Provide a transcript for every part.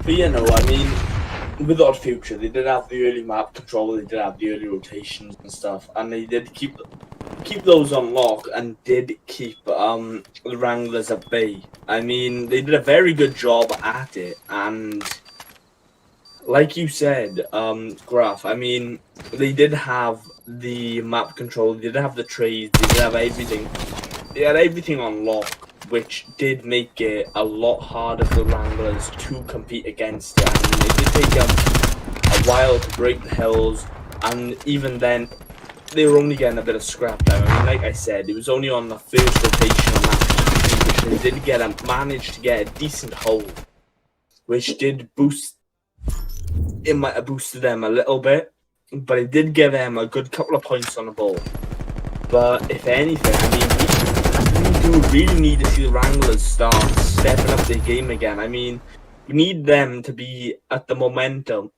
But I mean, with Odd Future, they did have the early map control, they did have the early rotations and stuff, and they did keep those on lock and did keep the Wranglers at bay. I mean, they did a very good job at it, and like you said, Graph, I mean, they did have the map control, they did have the trades, they did have everything. They had everything on lock, which did make it a lot harder for the Wranglers to compete against it. I mean, it did take them a while to break the hills, and even then, they were only getting a bit of scrap time. I mean, like I said, it was only on the first rotation on that which they did manage to get a decent hold, which did boost. It might have boosted them a little bit, but it did give them a good couple of points on the ball. But if anything, I mean, we do really need to see the Wranglers start stepping up their game again. I mean, we need them to be at the momentum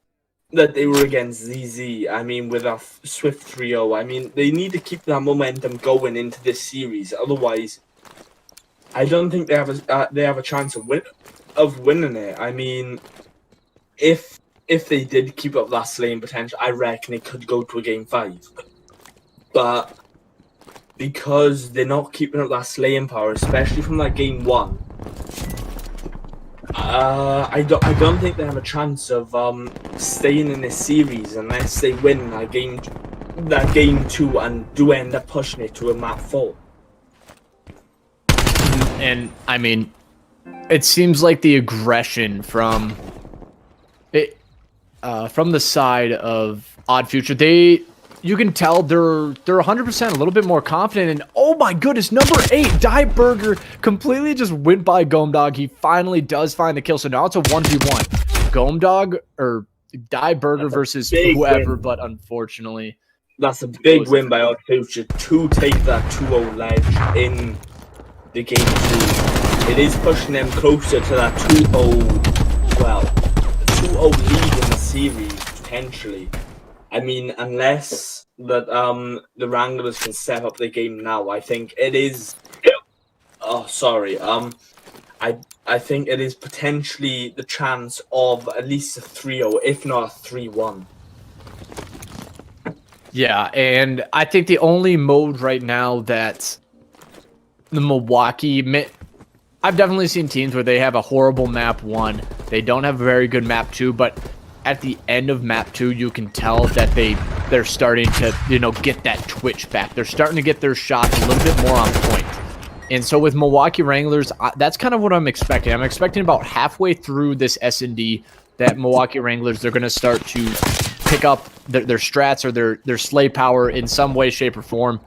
that they were against ZZ. I mean, with a swift 3-0. I mean, they need to keep that momentum going into this series. Otherwise, I don't think they have a chance of winning it. I mean, if they did keep up that slaying potential, I reckon it could go to a game 5. But because they're not keeping up that slaying power, especially from that game 1, I don't think they have a chance of staying in this series unless they win that game 2 and do end up pushing it to a map 4. And I mean, it seems like the aggression from the side of Odd Future, you can tell they're 100% a little bit more confident. And oh my goodness, number 8, Die Burger completely just went by Gomdog. He finally does find the kill. So now it's a 1v1. Gomdog or Die Burger versus whoever, win. But unfortunately, that's a big win by Odd Future to take that 2-0 ledge in the game 2. It is pushing them closer to that 2-0, well, 2-0 lead in the series, potentially. I mean, unless that the Wranglers can step up their game now, I think it is. Oh, sorry. I think it is potentially the chance of at least a 3-0, if not a 3-1. Yeah, and I think the only mode right now that the Milwaukee, I've definitely seen teams where they have a horrible map 1, they don't have a very good map 2, but at the end of map 2, you can tell that they're starting to, get that twitch back. They're starting to get their shots a little bit more on point. And so with Milwaukee Wranglers, that's kind of what I'm expecting. I'm expecting about halfway through this S&D that Milwaukee Wranglers, they're going to start to pick up their strats or their slay power in some way, shape, or form.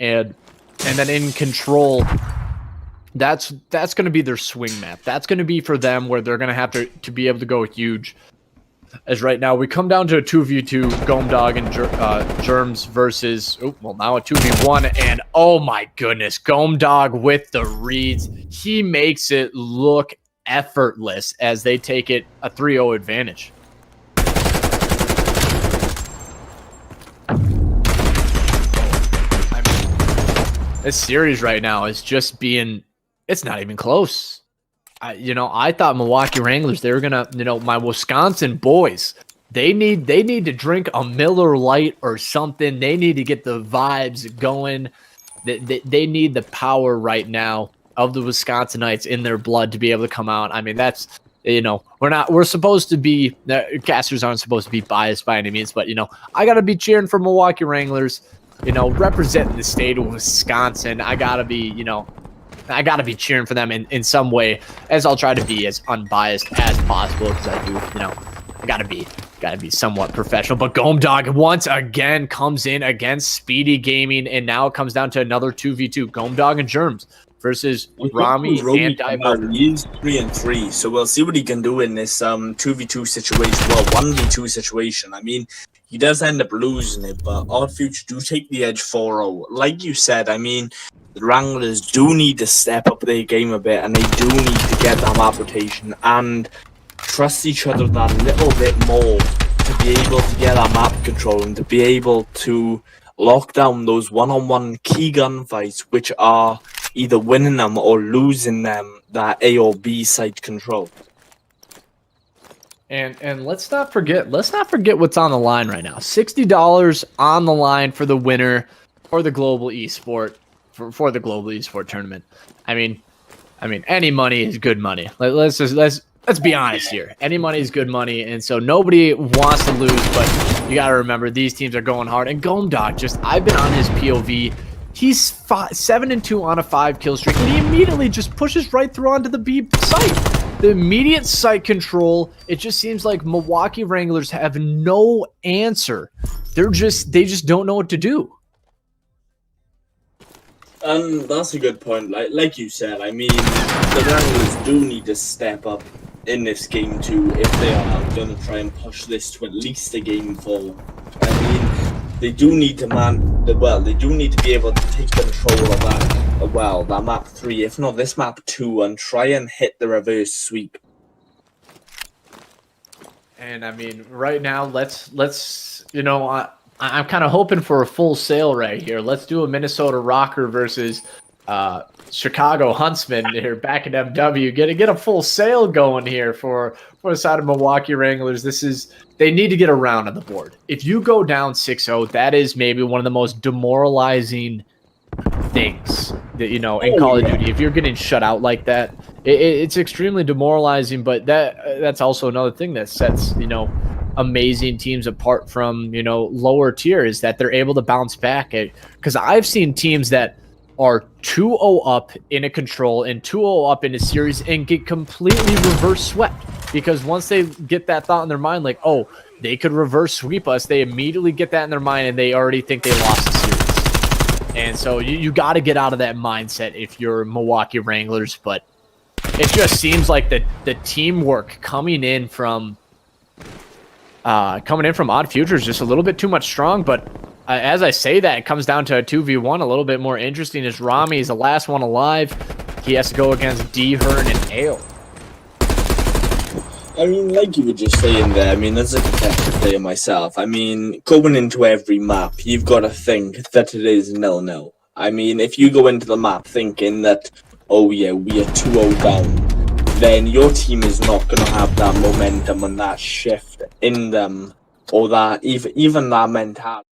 And then in control, that's going to be their swing map. That's going to be for them where they're going to have to be able to go huge. As right now, we come down to a 2v2, Gomdog and Germs versus, now a 2v1, and oh my goodness, Gomdog with the reads. He makes it look effortless as they take it a 3-0 advantage. This series right now is just it's not even close. I thought Milwaukee Wranglers, they were gonna, my Wisconsin boys, they need to drink a Miller Lite or something. They need to get the vibes going. They need the power right now of the Wisconsinites in their blood to be able to come out. I mean, that's, we're supposed to be, casters aren't supposed to be biased by any means, but I gotta be cheering for Milwaukee Wranglers, representing the state of Wisconsin. I gotta be cheering for them in some way, as I'll try to be as unbiased as possible, because I do, I gotta be somewhat professional. But Gomdog once again comes in against Speedy Gaming, and now it comes down to another 2v2, Gomdog and Germs versus Rami and Die Burger. He's 3-3, so we'll see what he can do in this 2v2 situation. Well, 1v2 situation. I mean, he does end up losing it, but Odd Future do take the edge 4-0. Like you said, I mean, the Wranglers do need to step up their game a bit, and they do need to get that map rotation and trust each other that little bit more to be able to get that map control and to be able to lock down those one-on-one key gunfights, which are either winning them or losing them that A or B site control. And let's not forget what's on the line right now. $60 on the line for the winner for the global esport for the global esport tournament. I mean any money is good money. Let's be honest here. Any money is good money, and so nobody wants to lose, but you got to remember these teams are going hard. And Gomdog, I've been on his POV. He's 7-2 on a 5 kill streak, and he immediately just pushes right through onto the B site. The immediate site control, it just seems like Milwaukee Wranglers have no answer. They just don't know what to do. That's a good point. Like you said, I mean, the Wranglers do need to step up in this game too if they are going to try and push this to at least a game 4. I mean, they do need to they do need to be able to take control of that map 3, if not this map 2, and try and hit the reverse sweep. And I mean, right now, let's you know, I'm kind of hoping for a full sale right here. Let's do a Minnesota Rocker versus Chicago Huntsman here back in MW. Get a full sale going here for the side of Milwaukee Wranglers. They need to get a round on the board. If you go down 6-0, that is maybe one of the most demoralizing things that, you know, in Call of Duty. If you're getting shut out like that, it's extremely demoralizing. But that's also another thing that sets, you know, amazing teams apart from, you know, lower tier, is that they're able to bounce back. Because I've seen teams that are 2-0 up in a control and 2-0 up in a series and get completely reverse swept, because once they get that thought in their mind, like, oh, they could reverse sweep us, they immediately get that in their mind and they already think they lost the series. And so you got to get out of that mindset if you're Milwaukee Wranglers. But it just seems like the teamwork coming in from Odd Future is just a little bit too much strong. But as I say that, it comes down to a 2v1, a little bit more interesting, as Rami is the last one alive. He has to go against D-Hern and Ale. I mean, like you were just saying there, I mean, as a competitive player myself, I mean, going into every map, you've got to think that it is 0-0. I mean, if you go into the map thinking that, oh yeah, we are 2-0 down, then your team is not going to have that momentum and that shift in them, or that even that mentality.